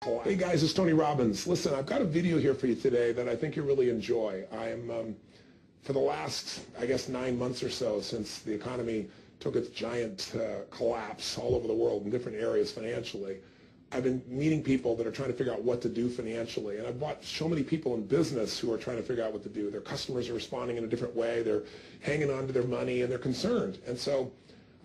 Hey guys, it's Tony Robbins. Listen, I've got a video here for you today that I think you'll really enjoy. I'm, for the last, I guess, 9 months or so since the economy took its giant collapse all over the world in different areas financially, I've been meeting people that are trying to figure out what to do financially. And I've watched so many people in business who are trying to figure out what to do. Their customers are responding in a different way. They're hanging on to their money and they're concerned. And so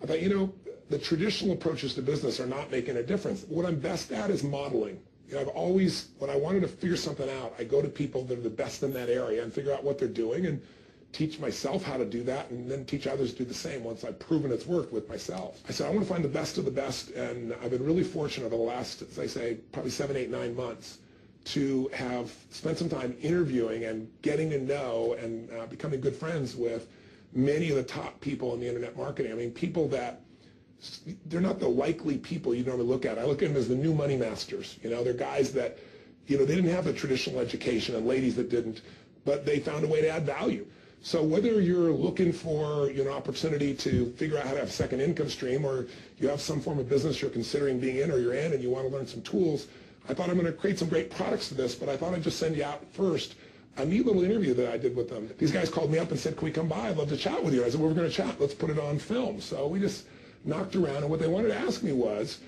I thought, the traditional approaches to business are not making a difference. What I'm best at is modeling. I've always, when I wanted to figure something out, I go to people that are the best in that area and figure out what they're doing and teach myself how to do that and then teach others to do the same once I've proven it's worked with myself. I said, I want to find the best of the best, and I've been really fortunate over the last, as I say, probably 7, 8, 9 months to have spent some time interviewing and getting to know and becoming good friends with many of the top people in the internet marketing. I mean, people that they're not the likely people you normally look at. I look at them as the new money masters. They're guys that, they didn't have a traditional education and ladies that didn't, but they found a way to add value. So whether you're looking for an opportunity to figure out how to have a second income stream, or you have some form of business you're considering being in or you're in and you want to learn some tools, I thought I'm going to create some great products to this, but I thought I'd just send you out first a neat little interview that I did with them. These guys called me up and said, can we come by? I'd love to chat with you. I said, well, we're going to chat. Let's put it on film. So we just knocked around, and what they wanted to ask me was,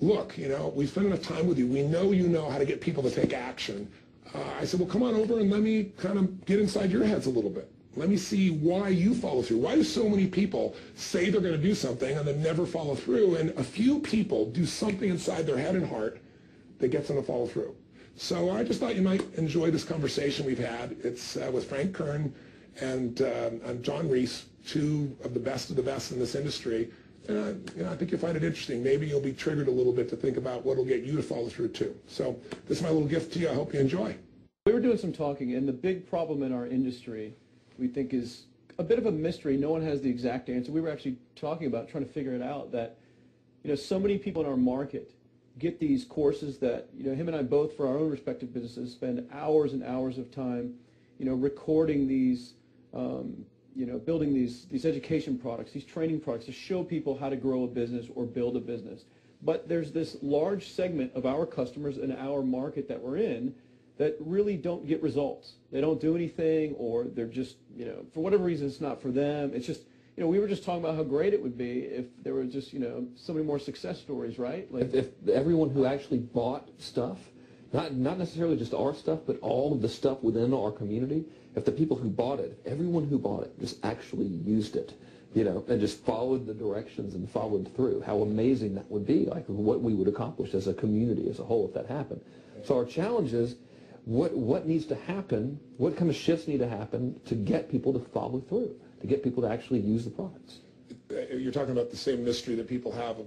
look, we've spent enough time with you. We know you know how to get people to take action. I said, well, come on over and let me kind of get inside your heads a little bit. Let me see why you follow through. Why do so many people say they're going to do something and then never follow through? And a few people do something inside their head and heart that gets them to follow through. So I just thought you might enjoy this conversation we've had. It's with Frank Kern and John Reese, two of the best in this industry. I think you'll find it interesting. Maybe you'll be triggered a little bit to think about what will get you to follow through too. So this is my little gift to you. I hope you enjoy. We were doing some talking, and the big problem in our industry we think is a bit of a mystery. No one has the exact answer. We were actually talking about trying to figure it out, that so many people in our market get these courses that him and I both, for our own respective businesses, spend hours and hours of time recording these building these education products, these training products to show people how to grow a business or build a business. But there's this large segment of our customers in our market that we're in that really don't get results. They don't do anything, or they're just, for whatever reason, it's not for them. It's just, we were just talking about how great it would be if there were just, so many more success stories, right? Like if everyone who actually bought stuff, not necessarily just our stuff, but all of the stuff within our community, if the people who bought it, everyone who bought it just actually used it, and just followed the directions and followed through, how amazing that would be, like what we would accomplish as a community as a whole if that happened. So our challenge is, what needs to happen, what kind of shifts need to happen to get people to follow through, to get people to actually use the products? You're talking about the same mystery that people have of,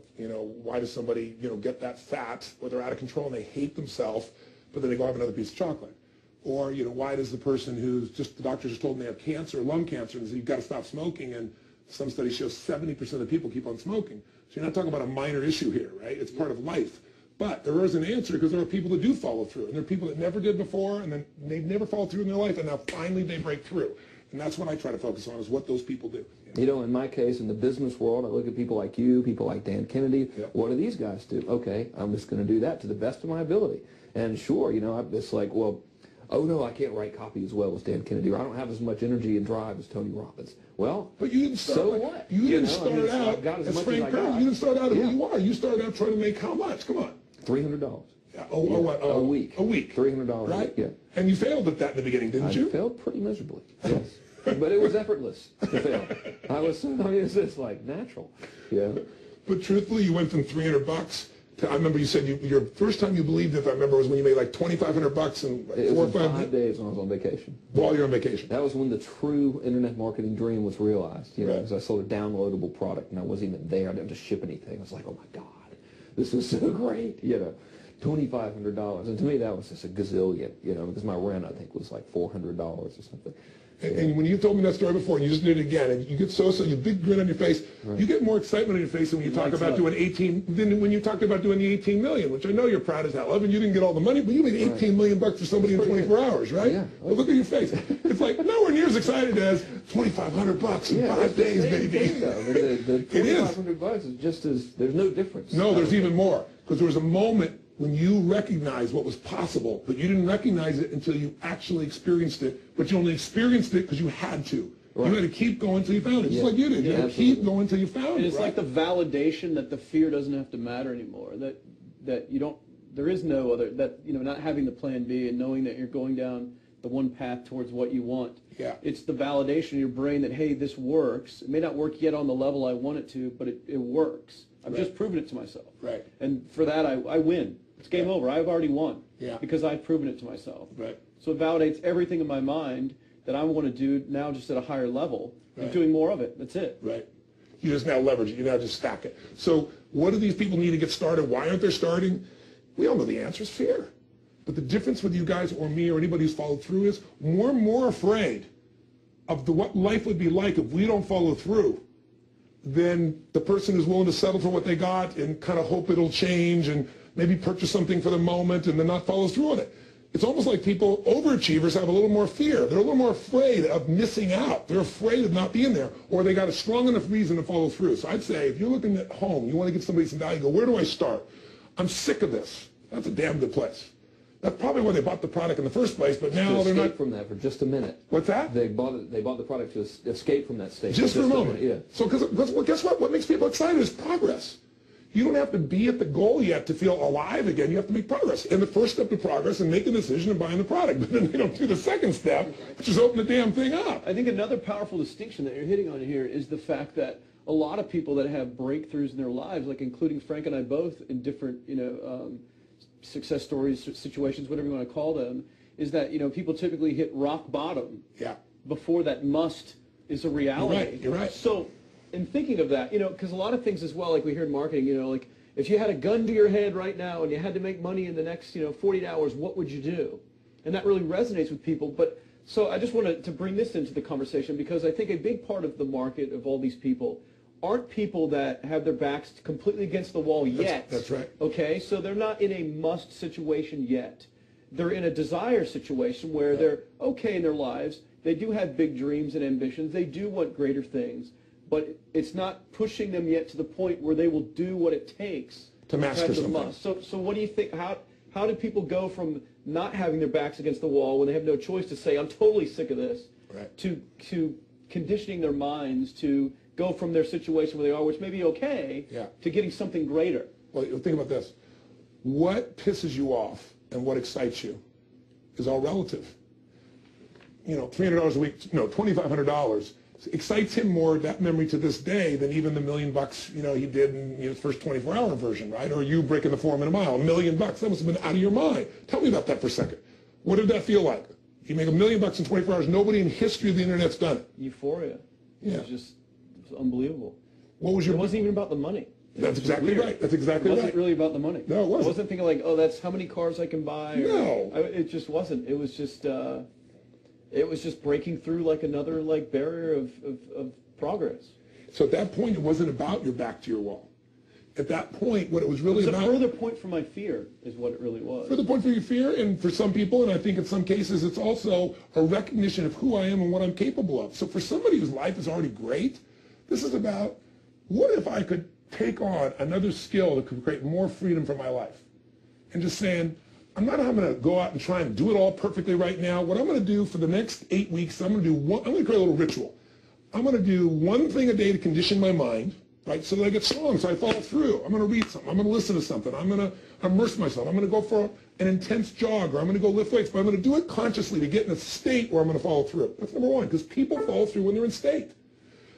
why does somebody, get that fat, or they're out of control and they hate themselves, but then they go have another piece of chocolate? Or, why does the person who's the doctor just told them they have cancer, lung cancer, and said, you've got to stop smoking, and some studies show 70% of people keep on smoking. So you're not talking about a minor issue here, right? It's part of life. But there is an answer, because there are people that do follow through, and there are people that never did before, and then they've never followed through in their life, and now finally they break through. And that's what I try to focus on, is what those people do. In my case, in the business world, I look at people like you, people like Dan Kennedy. Yep. What do these guys do? Okay, I'm just going to do that to the best of my ability. And sure, it's like, well, oh no, I can't write copy as well as Dan Kennedy, or I don't have as much energy and drive as Tony Robbins. Well, but you didn't start. So what? You didn't start out as Frank Kern. You didn't start out who you are. You started out trying to make how much? Come on. $300. Yeah. What? A week. A week. $300. Right. A week, yeah. And you failed at that in the beginning, didn't you? I failed pretty miserably. Yes. But it was effortless to fail. It's just like natural. Yeah. But truthfully, you went from $300 to, I remember you said your first time you believed, if I remember, was when you made like $2,500 in like it 4 or was 5 days when I was on vacation. While you're on vacation. That was when the true internet marketing dream was realized. Right. Because I sold a downloadable product and I wasn't even there. I didn't have to ship anything. I was like, oh my God, this is so great. $2,500. And to me, that was just a gazillion, because my rent, I think, was like $400 or something. And when you told me that story before, and you just did it again, and you get you big grin on your face, right. You get more excitement on your face when you talk about doing 18, than when you talked about doing the 18 million, which I know you're proud as hell of, and you didn't get all the money, but you made 18 million bucks for somebody in 24 hours, right? Yeah. Well, look at your face. It's like nowhere near as excited as $2,500 in 5 days, baby. The $2,500 is just as, there's no difference. No, there's even more, because there was a moment when you recognized what was possible, but you didn't recognize it until you actually experienced it, but you only experienced it because you had to. Right. You had to keep going until you found it, just like you did. You had to keep going until you found it. It's like the validation that the fear doesn't have to matter anymore, that you don't, there is no other, that, you know, not having the plan B and knowing that you're going down the one path towards what you want. Yeah. It's the validation in your brain that, hey, this works. It may not work yet on the level I want it to, but it works. I've just proven it to myself. Right. And for that, I win. It's game over. I've already won. Yeah. Because I've proven it to myself. Right. So it validates everything in my mind that I want to do now just at a higher level. Right. I'm doing more of it. That's it. Right. You just now leverage it. You now just stack it. So what do these people need to get started? Why aren't they starting? We all know the answer is fear. But the difference with you guys or me or anybody who's followed through is we're more afraid of what life would be like if we don't follow through than the person who's willing to settle for what they got and kind of hope it'll change and maybe purchase something for the moment and then not follow through on it. It's almost like people, overachievers, have a little more fear. They're a little more afraid of missing out. They're afraid of not being there, or they got a strong enough reason to follow through. So I'd say if you're looking at home, you want to give somebody some value, go, where do I start? I'm sick of this. That's a damn good place. That's probably why they bought the product in the first place, but now they're not. From that for just a minute. What's that? They bought the product to escape from that state. Just for a moment. Yeah. So well, guess what? What makes people excited is progress. You don't have to be at the goal yet to feel alive again. You have to make progress. And the first step to progress is make a decision and buying the product. But then they don't do the second step, which is open the damn thing up. I think another powerful distinction that you're hitting on here is the fact that a lot of people that have breakthroughs in their lives, like including Frank and I both in different, success stories, situations, whatever you want to call them, is that, people typically hit rock bottom before that must is a reality. You're right. So in thinking of that, because a lot of things as well, like we hear in marketing, like if you had a gun to your head right now and you had to make money in the next, 48 hours, what would you do? And that really resonates with people. But so I just wanted to bring this into the conversation because I think a big part of the market of all these people aren't people that have their backs completely against the wall yet. That's right. Okay, so they're not in a must situation yet. They're in a desire situation where they're okay in their lives. They do have big dreams and ambitions. They do want greater things. But it's not pushing them yet to the point where they will do what it takes to master something. Must. So what do you think? How do people go from not having their backs against the wall when they have no choice to say, I'm totally sick of this, to conditioning their minds to go from their situation where they are, which may be okay, to getting something greater? Well, think about this. What pisses you off and what excites you is all relative. $300 a week, $2,500 excites him more, that memory to this day, than even the $1 million, he did in his first 24-hour version, right? Or you breaking the 4-minute mile, $1 million. That must have been out of your mind. Tell me about that for a second. What did that feel like? You make $1 million in 24 hours. Nobody in history of the internet's done it. Euphoria. It was unbelievable. What was your? It wasn't even about the money. That's exactly right. That's exactly right. It wasn't really about the money. No, it wasn't. I wasn't thinking like, oh, that's how many cars I can buy. No. It just wasn't. It was just breaking through like another barrier of progress. So at that point, it wasn't about your back to your wall. At that point, what it was really about... It was a further point for my fear is what it really was. Further point for your fear, and for some people, and I think in some cases, it's also a recognition of who I am and what I'm capable of. So for somebody whose life is already great, this is about, what if I could take on another skill that could create more freedom for my life? And just saying, I'm not going to go out and try and do it all perfectly right now. What I'm going to do for the next 8 weeks, I'm going to create a little ritual. I'm going to do one thing a day to condition my mind, right, so that I get strong, so I follow through. I'm going to read something. I'm going to listen to something. I'm going to immerse myself. I'm going to go for an intense jog, or I'm going to go lift weights, but I'm going to do it consciously to get in a state where I'm going to follow through. That's number one, because people follow through when they're in state.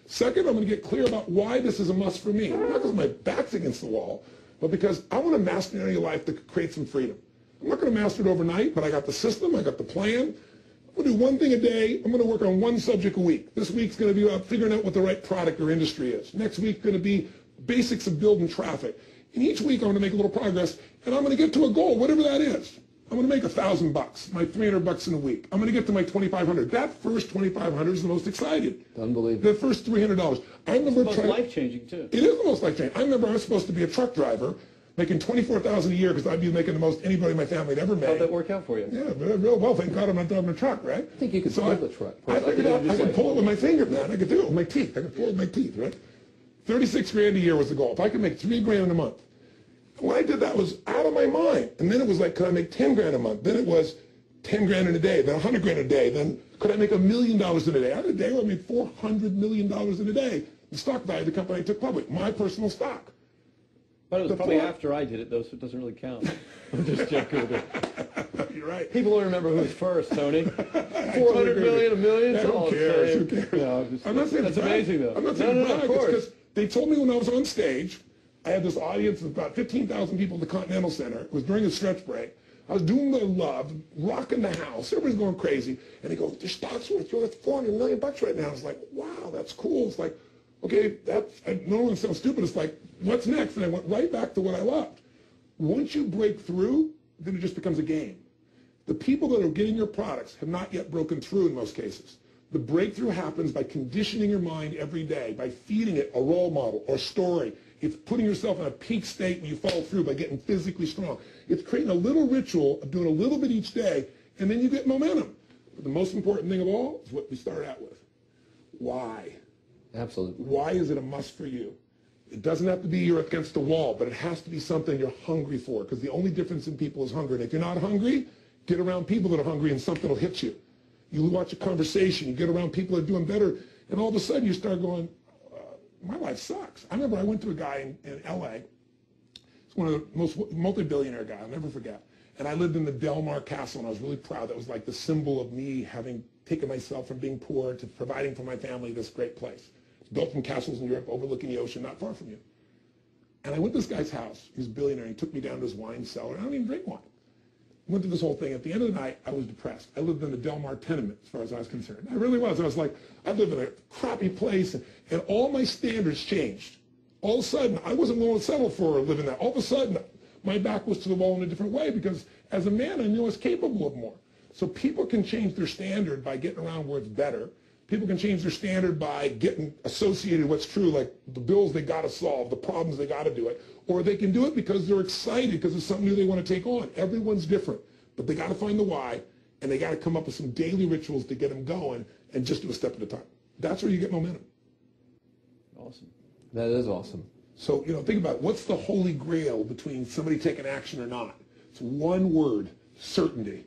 Second, I'm going to get clear about why this is a must for me. Not because my back's against the wall, but because I want to master an area of life that could create some freedom. I'm not going to master it overnight, but I got the system, I got the plan. I'm going to do one thing a day. I'm going to work on one subject a week. This week's going to be about figuring out what the right product or industry is. Next week's going to be basics of building traffic. And each week I'm going to make a little progress, and I'm going to get to a goal, whatever that is. I'm going to make $1,000, my $300 in a week. I'm going to get to my $2,500. That first $2,500 is the most excited. Unbelievable. The first $300. I remember it's the most life-changing, too. It is the most life-changing. I remember I was supposed to be a truck driver, making $24,000 a year because I'd be making the most anybody in my family had ever made. How'd that work out for you? Yeah, real well. Thank God I'm not driving a truck, right? I think you could pull the truck. I figured out I could pull it with my finger, man. I could do it with my teeth. I could pull it with my teeth, right? $36,000 a year was the goal. If I could make $3,000 a month, When I did that, I was out of my mind. And then it was like, could I make 10 grand a month? Then it was 10 grand in a day, then 100 grand a day. Then could I make $1 million in a day? I had a day where I made $400 million in a day. The stock value of the company I took public, my personal stock. But it was probably after I did it, though, so it doesn't really count. I'm just joking. You're right. People don't remember who's first, Tony. 400 million, $1 million. Yeah, who cares? Who cares? No, I'm not saying that's amazing, though. I'm not saying of course. because they told me when I was on stage, I had this audience of about 15,000 people at the Continental Center. It was during a stretch break. I was doing what I loved, rocking the house. Everybody's going crazy. And they go, "Your stock's worth $400 million right now." I was like, wow, that's cool. It's like, okay, I don't want to sound stupid. It's like, what's next? And I went right back to what I loved. Once you break through, then it just becomes a game. The people that are getting your products have not yet broken through in most cases. The breakthrough happens by conditioning your mind every day, by feeding it a role model or story. It's putting yourself in a peak state when you follow through by getting physically strong. It's creating a little ritual of doing a little bit each day, and then you get momentum. But the most important thing of all is what we started out with. Why? Absolutely. Why is it a must for you? It doesn't have to be you're against the wall, but it has to be something you're hungry for, because the only difference in people is hunger. And if you're not hungry, get around people that are hungry and something will hit you. You watch a conversation, you get around people that are doing better, and all of a sudden you start going, my life sucks. I remember I went to a guy in L.A. He's one of the most multi-billionaire guys, I'll never forget. And I lived in the Del Mar Castle, and I was really proud. That was like the symbol of me having taken myself from being poor to providing for my family this great place. It's built from castles in Europe overlooking the ocean, not far from you. And I went to this guy's house. He was a billionaire. He took me down to his wine cellar. I don't even drink wine. Went through this whole thing. At the end of the night, I was depressed. I lived in the Del Mar tenement, as far as I was concerned. I really was. I was like, I live in a crappy place, and all my standards changed. All of a sudden, I wasn't willing to settle for living that. All of a sudden, my back was to the wall in a different way, because as a man, I knew I was capable of more. So people can change their standard by getting around where it's better. People can change their standard by getting associated with what's true, like the bills they got to solve, the problems they got to do it. Or they can do it because they're excited, because it's something new they want to take on. Everyone's different, but they got to find the why, and they got to come up with some daily rituals to get them going, and just do a step at a time. That's where you get momentum. Awesome. That is awesome. So, think about it. What's the holy grail between somebody taking action or not? It's one word: certainty.